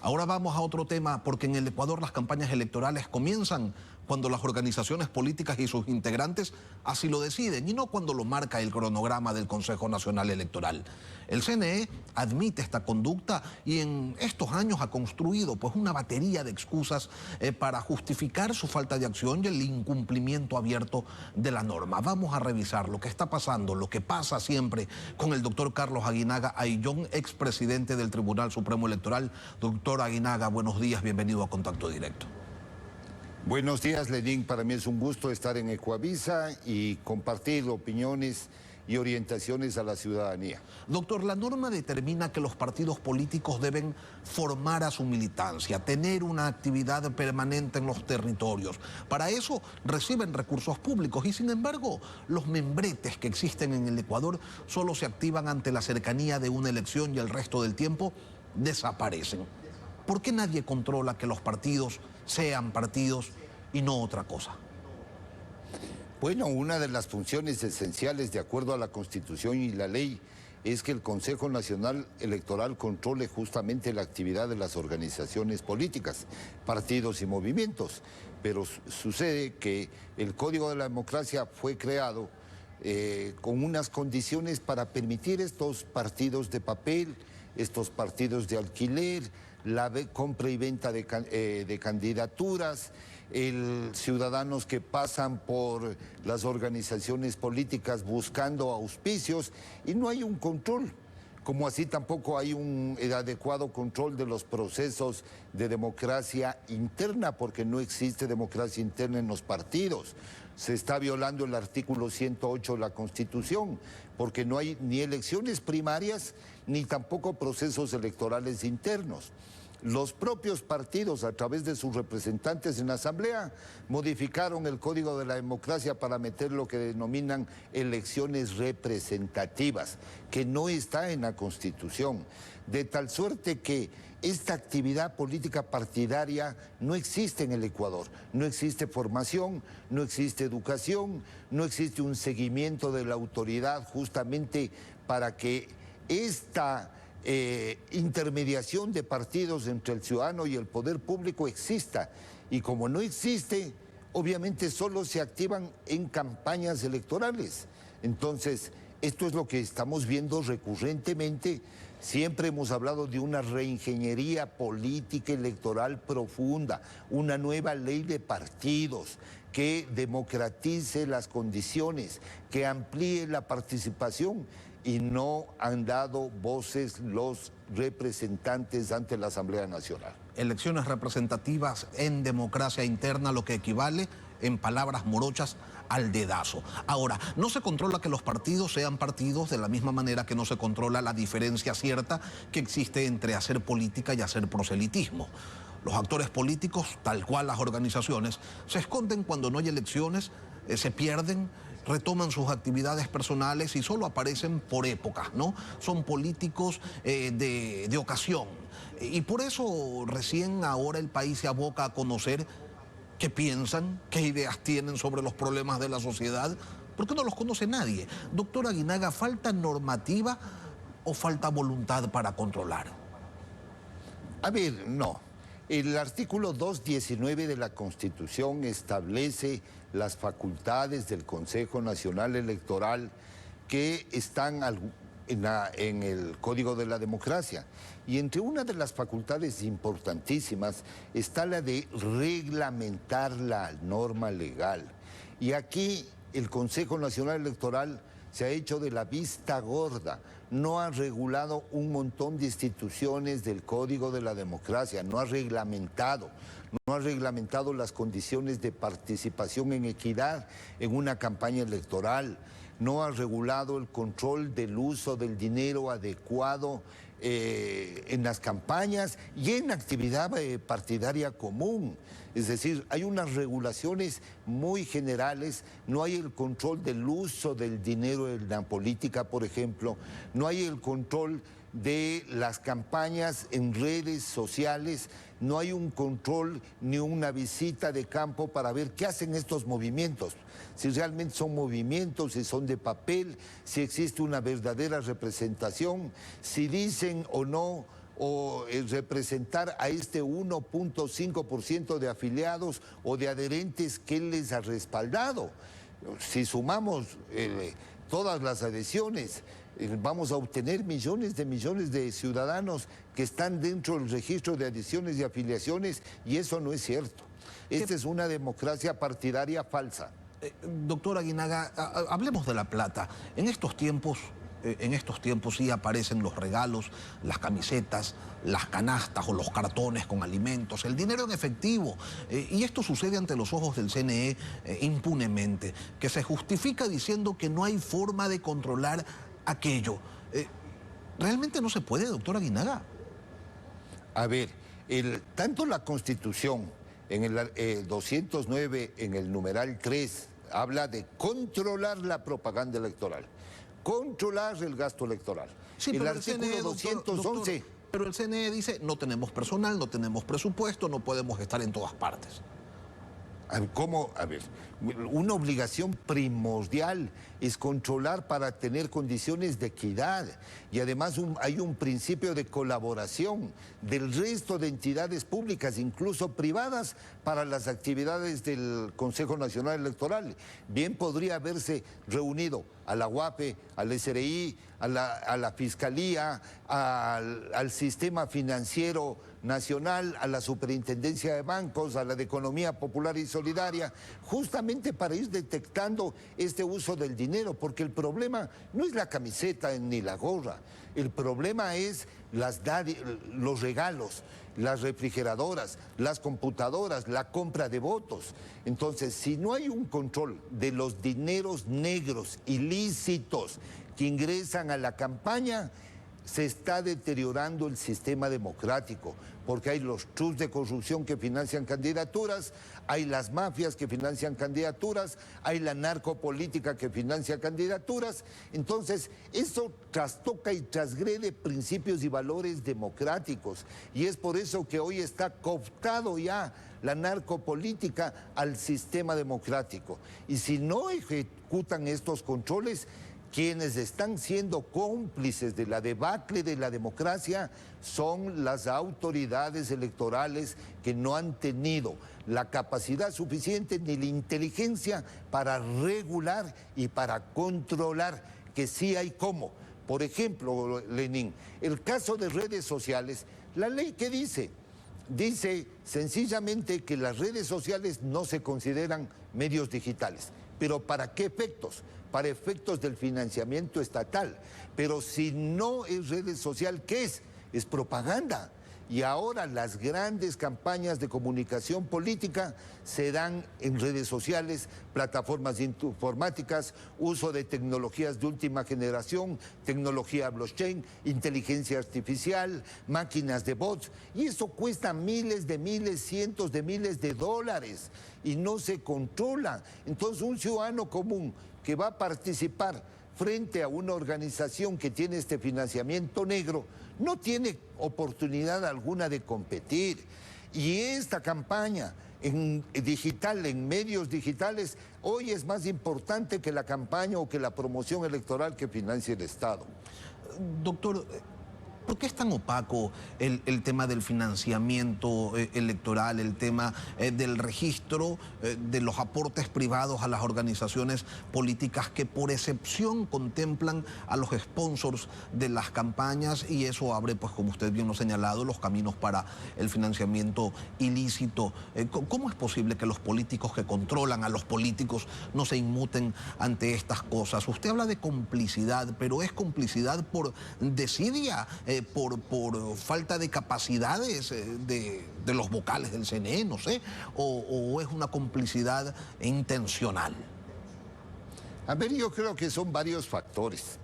Ahora vamos a otro tema, porque en el Ecuador las campañas electorales comienzan cuando las organizaciones políticas y sus integrantes así lo deciden, y no cuando lo marca el cronograma del Consejo Nacional Electoral. El CNE admite esta conducta y en estos años ha construido pues una batería de excusas para justificar su falta de acción y el incumplimiento abierto de la norma. Vamos a revisar lo que está pasando, lo que pasa siempre con el doctor Carlos Aguinaga Ayllón, expresidente del Tribunal Supremo Electoral. Doctor Aguinaga, buenos días, bienvenido a Contacto Directo. Buenos días, Lenín. Para mí es un gusto estar en Ecuavisa y compartir opiniones y orientaciones a la ciudadanía. Doctor, la norma determina que los partidos políticos deben formar a su militancia, tener una actividad permanente en los territorios. Para eso reciben recursos públicos y, sin embargo, los membretes que existen en el Ecuador solo se activan ante la cercanía de una elección y el resto del tiempo desaparecen. ¿Por qué nadie controla que los partidos sean partidos y no otra cosa? Bueno, una de las funciones esenciales de acuerdo a la Constitución y la ley es que el Consejo Nacional Electoral controle justamente la actividad de las organizaciones políticas, partidos y movimientos. Pero sucede que el Código de la Democracia fue creado con unas condiciones para permitir estos partidos de papel, estos partidos de alquiler, la compra y venta de candidaturas, ciudadanos que pasan por las organizaciones políticas buscando auspicios, y no hay un control. Como así tampoco hay un adecuado control de los procesos de democracia interna, porque no existe democracia interna en los partidos. Se está violando el artículo 108 de la Constitución, porque no hay ni elecciones primarias ni tampoco procesos electorales internos. Los propios partidos, a través de sus representantes en la Asamblea, modificaron el Código de la Democracia para meter lo que denominan elecciones representativas, que no está en la Constitución, de tal suerte que esta actividad política partidaria no existe en el Ecuador. No existe formación, no existe educación, no existe un seguimiento de la autoridad justamente para que esta intermediación de partidos entre el ciudadano y el poder público exista. Y como no existe, obviamente solo se activan en campañas electorales. Entonces, esto es lo que estamos viendo recurrentemente. Siempre hemos hablado de una reingeniería política electoral profunda, una nueva ley de partidos que democratice las condiciones, que amplíe la participación, y no han dado voces los representantes ante la Asamblea Nacional. Elecciones representativas en democracia interna, lo que equivale, en palabras morochas, al dedazo. Ahora, no se controla que los partidos sean partidos de la misma manera que no se controla la diferencia cierta que existe entre hacer política y hacer proselitismo. Los actores políticos, tal cual las organizaciones, se esconden cuando no hay elecciones, se pierden, retoman sus actividades personales y solo aparecen por épocas, ¿no? Son políticos de ocasión. Y por eso recién ahora el país se aboca a conocer qué piensan, qué ideas tienen sobre los problemas de la sociedad, porque no los conoce nadie. Doctor Aguinaga, ¿falta normativa o falta voluntad para controlar? A ver, no. El artículo 219 de la Constitución establece las facultades del Consejo Nacional Electoral que están en el Código de la Democracia. Y entre una de las facultades importantísimas está la de reglamentar la norma legal. Y aquí el Consejo Nacional Electoral se ha hecho de la vista gorda, no ha regulado un montón de instituciones del Código de la Democracia, no ha reglamentado las condiciones de participación en equidad en una campaña electoral, no ha regulado el control del uso del dinero adecuado en las campañas y en la actividad partidaria común. Es decir, hay unas regulaciones muy generales, no hay el control del uso del dinero en la política, por ejemplo, no hay el control de las campañas en redes sociales, no hay un control ni una visita de campo para ver qué hacen estos movimientos, si realmente son movimientos, si son de papel, si existe una verdadera representación, si dicen o no o representar a este 1.5% de afiliados o de adherentes que él les ha respaldado. Si sumamos todas las adhesiones, vamos a obtener millones de ciudadanos que están dentro del registro de adhesiones y afiliaciones, y eso no es cierto. Esta es una democracia partidaria falsa. Doctor Aguinaga, hablemos de la plata. En estos tiempos sí aparecen los regalos, las camisetas, las canastas o los cartones con alimentos, el dinero en efectivo. Y esto sucede ante los ojos del CNE impunemente, que se justifica diciendo que no hay forma de controlar aquello. ¿Realmente no se puede, doctor Aguinaga? A ver, tanto la Constitución en el 209, en el numeral 3, habla de controlar la propaganda electoral, controlar el gasto electoral. Sí, el pero artículo el CNE, 211... doctor, pero el CNE dice, no tenemos personal, no tenemos presupuesto, no podemos estar en todas partes. ¿Cómo? A ver, una obligación primordial es controlar para tener condiciones de equidad, y además hay un principio de colaboración del resto de entidades públicas, incluso privadas, para las actividades del Consejo Nacional Electoral. Bien podría haberse reunido a la UAPE, al SRI, a la Fiscalía, al Sistema Financiero Nacional, a la Superintendencia de Bancos, a la de Economía Popular y Solidaria, justamente para ir detectando este uso del dinero, porque el problema no es la camiseta ni la gorra, el problema es los regalos, las refrigeradoras, las computadoras, la compra de votos. Entonces, si no hay un control de los dineros negros ilícitos que ingresan a la campaña, se está deteriorando el sistema democrático, porque hay los trucs de corrupción que financian candidaturas, hay las mafias que financian candidaturas, hay la narcopolítica que financia candidaturas. Entonces, eso trastoca y transgrede principios y valores democráticos, y es por eso que hoy está cooptado ya la narcopolítica al sistema democrático. Y si no ejecutan estos controles, quienes están siendo cómplices de la debacle de la democracia son las autoridades electorales, que no han tenido la capacidad suficiente ni la inteligencia para regular y para controlar, que sí hay cómo. Por ejemplo, Lenín, el caso de redes sociales, la ley ¿qué dice? Dice sencillamente que las redes sociales no se consideran medios digitales. ¿Pero para qué efectos? Para efectos del financiamiento estatal. Pero si no es redes social, ¿qué es? Es propaganda. Y ahora las grandes campañas de comunicación política se dan en redes sociales, plataformas informáticas, uso de tecnologías de última generación, tecnología blockchain, inteligencia artificial, máquinas de bots, y eso cuesta miles, cientos de miles de dólares y no se controla. Entonces, un ciudadano común que va a participar frente a una organización que tiene este financiamiento negro no tiene oportunidad alguna de competir. Y esta campaña en digital, en medios digitales, hoy es más importante que la campaña o que la promoción electoral que financia el Estado. Doctor, ¿por qué es tan opaco el tema del financiamiento electoral, el tema del registro de los aportes privados a las organizaciones políticas que por excepción contemplan a los sponsors de las campañas, y eso abre, pues como usted bien lo ha señalado, los caminos para el financiamiento ilícito? ¿Cómo es posible que los políticos que controlan a los políticos no se inmuten ante estas cosas? Usted habla de complicidad, pero ¿es complicidad por desidia? Por falta de capacidades de los vocales del CNE, no sé, o es una complicidad intencional. A ver, yo creo que son varios factores.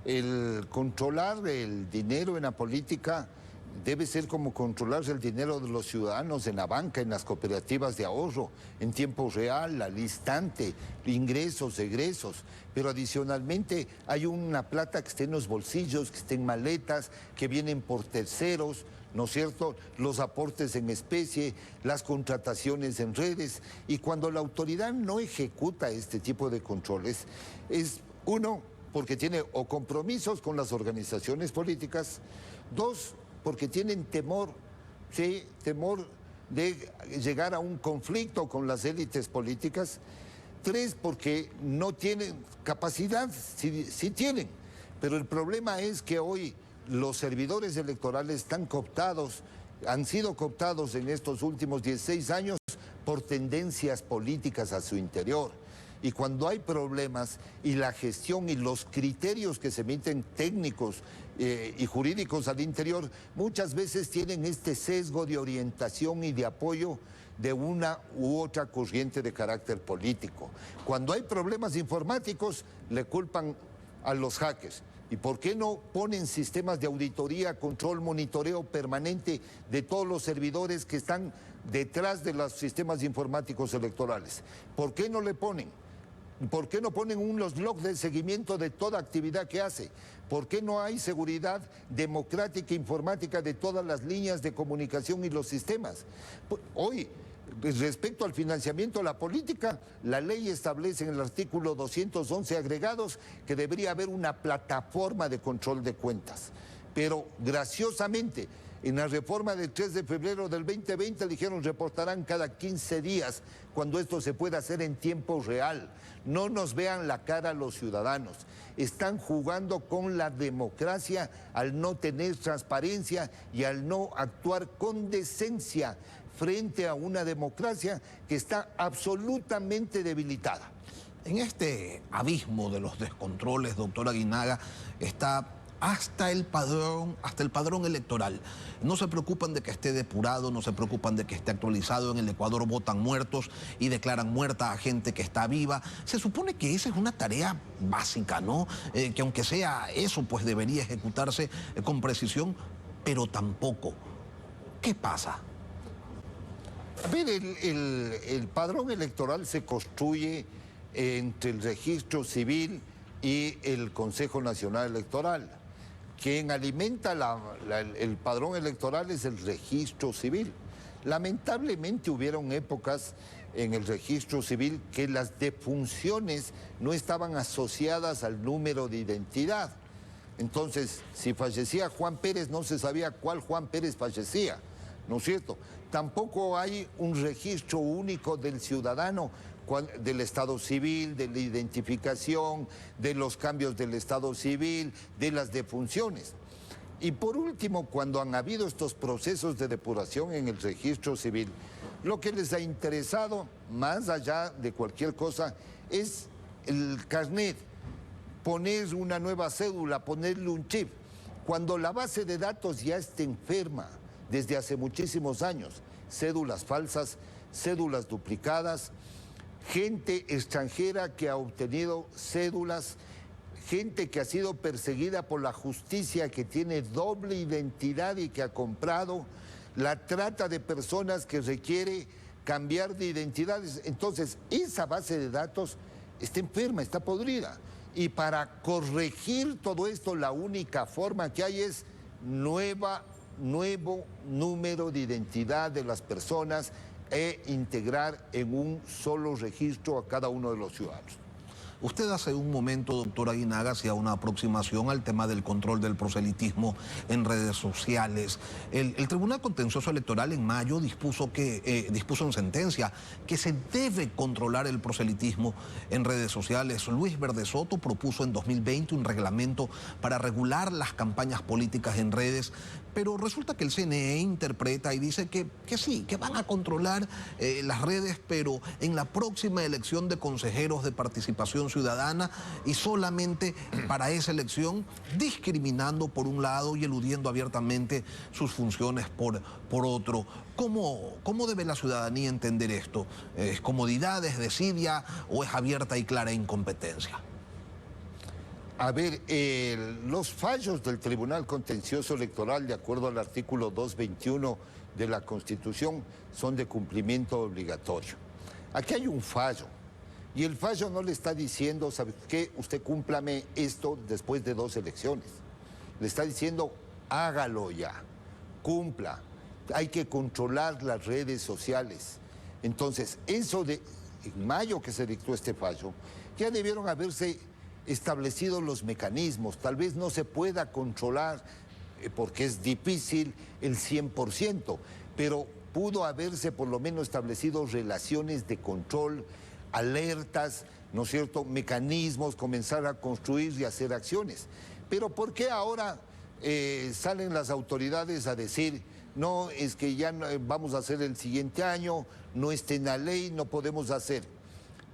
El controlar el dinero en la política debe ser como controlar el dinero de los ciudadanos en la banca, en las cooperativas de ahorro, en tiempo real, al instante, ingresos, egresos. Pero adicionalmente hay una plata que esté en los bolsillos, que esté en maletas, que vienen por terceros, ¿no es cierto? Los aportes en especie, las contrataciones en redes. Y cuando la autoridad no ejecuta este tipo de controles, es uno, porque tiene o compromisos con las organizaciones políticas, dos, porque tienen temor, ¿sí? Temor de llegar a un conflicto con las élites políticas. 3, porque no tienen capacidad, sí tienen, pero el problema es que hoy los servidores electorales están cooptados, han sido cooptados en estos últimos 16 años por tendencias políticas a su interior. Y cuando hay problemas y la gestión y los criterios que se emiten técnicos y jurídicos al interior, muchas veces tienen este sesgo de orientación y de apoyo de una u otra corriente de carácter político. Cuando hay problemas informáticos, le culpan a los hackers. ¿Y por qué no ponen sistemas de auditoría, control, monitoreo permanente de todos los servidores que están detrás de los sistemas informáticos electorales? ¿Por qué no le ponen? ¿Por qué no ponen unos logs de seguimiento de toda actividad que hace? ¿Por qué no hay seguridad democrática e informática de todas las líneas de comunicación y los sistemas? Hoy, respecto al financiamiento de la política, la ley establece en el artículo 211 agregados que debería haber una plataforma de control de cuentas. Pero graciosamente, en la reforma del 3 de febrero del 2020 dijeron reportarán cada 15 días cuando esto se pueda hacer en tiempo real. No nos vean la cara a los ciudadanos. Están jugando con la democracia al no tener transparencia y al no actuar con decencia frente a una democracia que está absolutamente debilitada. En este abismo de los descontroles, doctor Aguinaga, está hasta el padrón electoral. No se preocupan de que esté depurado, no se preocupan de que esté actualizado. En el Ecuador votan muertos y declaran muerta a gente que está viva. Se supone que esa es una tarea básica, ¿no? Que aunque sea eso, pues debería ejecutarse con precisión, pero tampoco. ¿Qué pasa? A ver, el padrón electoral se construye entre el registro civil y el Consejo Nacional Electoral. Quien alimenta el padrón electoral es el registro civil. Lamentablemente hubieron épocas en el registro civil que las defunciones no estaban asociadas al número de identidad. Entonces, si fallecía Juan Pérez, no se sabía cuál Juan Pérez fallecía, ¿no es cierto? Tampoco hay un registro único del ciudadano, del estado civil, de la identificación, de los cambios del estado civil, de las defunciones. Y por último, cuando han habido estos procesos de depuración en el registro civil, lo que les ha interesado, más allá de cualquier cosa, es el carnet, poner una nueva cédula, ponerle un chip. Cuando la base de datos ya está enferma desde hace muchísimos años, cédulas falsas, cédulas duplicadas, gente extranjera que ha obtenido cédulas, gente que ha sido perseguida por la justicia, que tiene doble identidad y que ha comprado, la trata de personas que requiere cambiar de identidades. Entonces, esa base de datos está enferma, está podrida. Y para corregir todo esto, la única forma que hay es nuevo número de identidad de las personas e integrar en un solo registro a cada uno de los ciudadanos. Usted hace un momento, doctor Aguinaga, hacía una aproximación al tema del control del proselitismo en redes sociales. El Tribunal Contencioso Electoral en mayo dispuso en sentencia que se debe controlar el proselitismo en redes sociales. Luis Verde Soto propuso en 2020 un reglamento para regular las campañas políticas en redes, pero resulta que el CNE interpreta y dice que sí, que van a controlar las redes, pero en la próxima elección de consejeros de participación ciudadana y solamente para esa elección, discriminando por un lado y eludiendo abiertamente sus funciones por otro. ¿Cómo debe la ciudadanía entender esto? ¿Es comodidad, es desidia o es abierta y clara incompetencia? A ver, los fallos del Tribunal Contencioso Electoral, de acuerdo al artículo 221 de la Constitución, son de cumplimiento obligatorio. Aquí hay un fallo, y el fallo no le está diciendo, ¿sabe qué? Usted cúmplame esto después de 2 elecciones. Le está diciendo, hágalo ya, cumpla. Hay que controlar las redes sociales. Entonces, eso de en mayo que se dictó este fallo, ya debieron haberse establecido los mecanismos. Tal vez no se pueda controlar porque es difícil el 100%, pero pudo haberse por lo menos establecido relaciones de control, alertas, ¿no es cierto?, mecanismos, comenzar a construir y hacer acciones. Pero ¿por qué ahora salen las autoridades a decir, no, es que ya no, vamos a hacer el siguiente año, no está en la ley, no podemos hacer?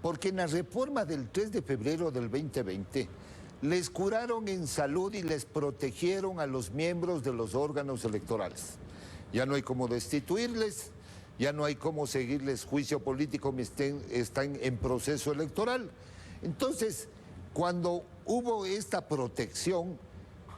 Porque en la reforma del 3 de febrero del 2020 les curaron en salud y les protegieron a los miembros de los órganos electorales. Ya no hay cómo destituirles, ya no hay cómo seguirles juicio político, están en proceso electoral. Entonces, cuando hubo esta protección,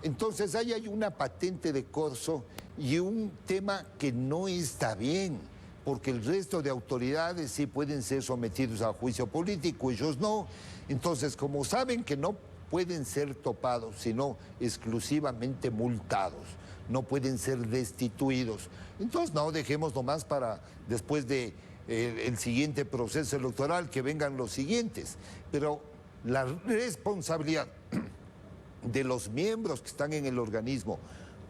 entonces ahí hay una patente de corso y un tema que no está bien, porque el resto de autoridades sí pueden ser sometidos a juicio político, ellos no. Entonces, como saben que no pueden ser topados, sino exclusivamente multados, no pueden ser destituidos. Entonces, no, dejemos nomás para después de el siguiente proceso electoral que vengan los siguientes. Pero la responsabilidad de los miembros que están en el organismo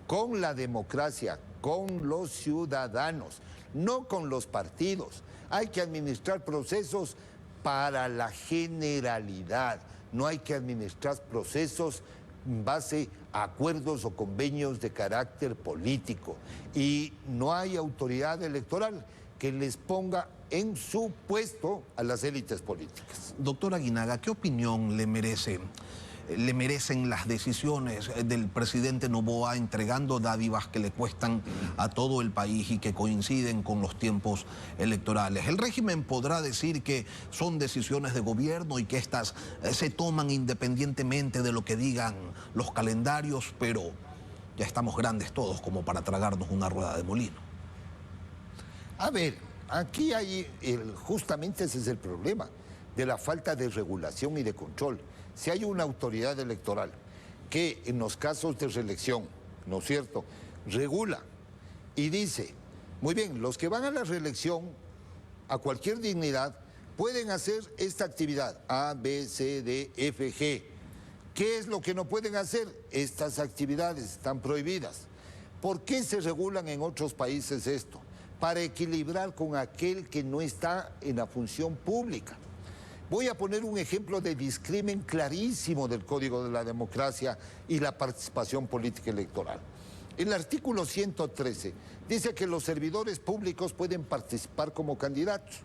con la democracia, con los ciudadanos, no con los partidos. Hay que administrar procesos para la generalidad, no hay que administrar procesos en base a acuerdos o convenios de carácter político. Y no hay autoridad electoral que les ponga en su puesto a las élites políticas. Doctor Aguinaga, ¿qué opinión le merecen las decisiones del presidente Noboa entregando dádivas que le cuestan a todo el país y que coinciden con los tiempos electorales? El régimen podrá decir que son decisiones de gobierno y que estas se toman independientemente de lo que digan los calendarios, pero ya estamos grandes todos como para tragarnos una rueda de molino. A ver, aquí hay justamente ese es el problema de la falta de regulación y de control. Si hay una autoridad electoral que en los casos de reelección, ¿no es cierto?, regula y dice, muy bien, los que van a la reelección a cualquier dignidad pueden hacer esta actividad A, B, C, D, F, G. ¿Qué es lo que no pueden hacer? Estas actividades están prohibidas. ¿Por qué se regulan en otros países esto? Para equilibrar con aquel que no está en la función pública. Voy a poner un ejemplo de discrimen clarísimo del Código de la Democracia y la participación política electoral. El artículo 113 dice que los servidores públicos pueden participar como candidatos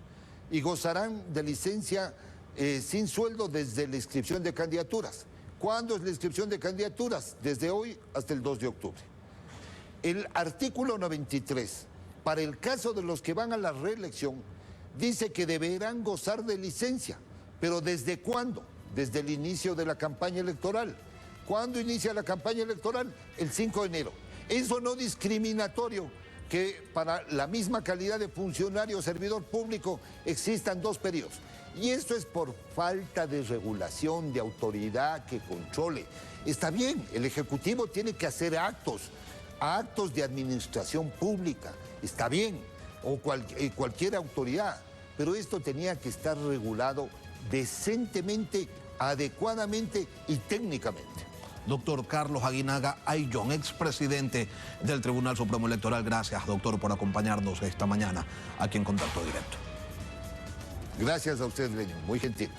y gozarán de licencia sin sueldo desde la inscripción de candidaturas. ¿Cuándo es la inscripción de candidaturas? Desde hoy hasta el 2 de octubre. El artículo 93, para el caso de los que van a la reelección, dice que deberán gozar de licencia. ¿Pero desde cuándo? Desde el inicio de la campaña electoral. ¿Cuándo inicia la campaña electoral? El 5 de enero. Eso no discriminatorio que para la misma calidad de funcionario o servidor público existan dos periodos. Y esto es por falta de regulación, de autoridad que controle. Está bien, el Ejecutivo tiene que hacer actos de administración pública. Está bien, o cualquier autoridad. Pero esto tenía que estar regulado decentemente, adecuadamente y técnicamente. Doctor Carlos Aguinaga Ayllón, expresidente del Tribunal Supremo Electoral. Gracias, doctor, por acompañarnos esta mañana aquí en Contacto Directo. Gracias a usted, Lenin, muy gentil.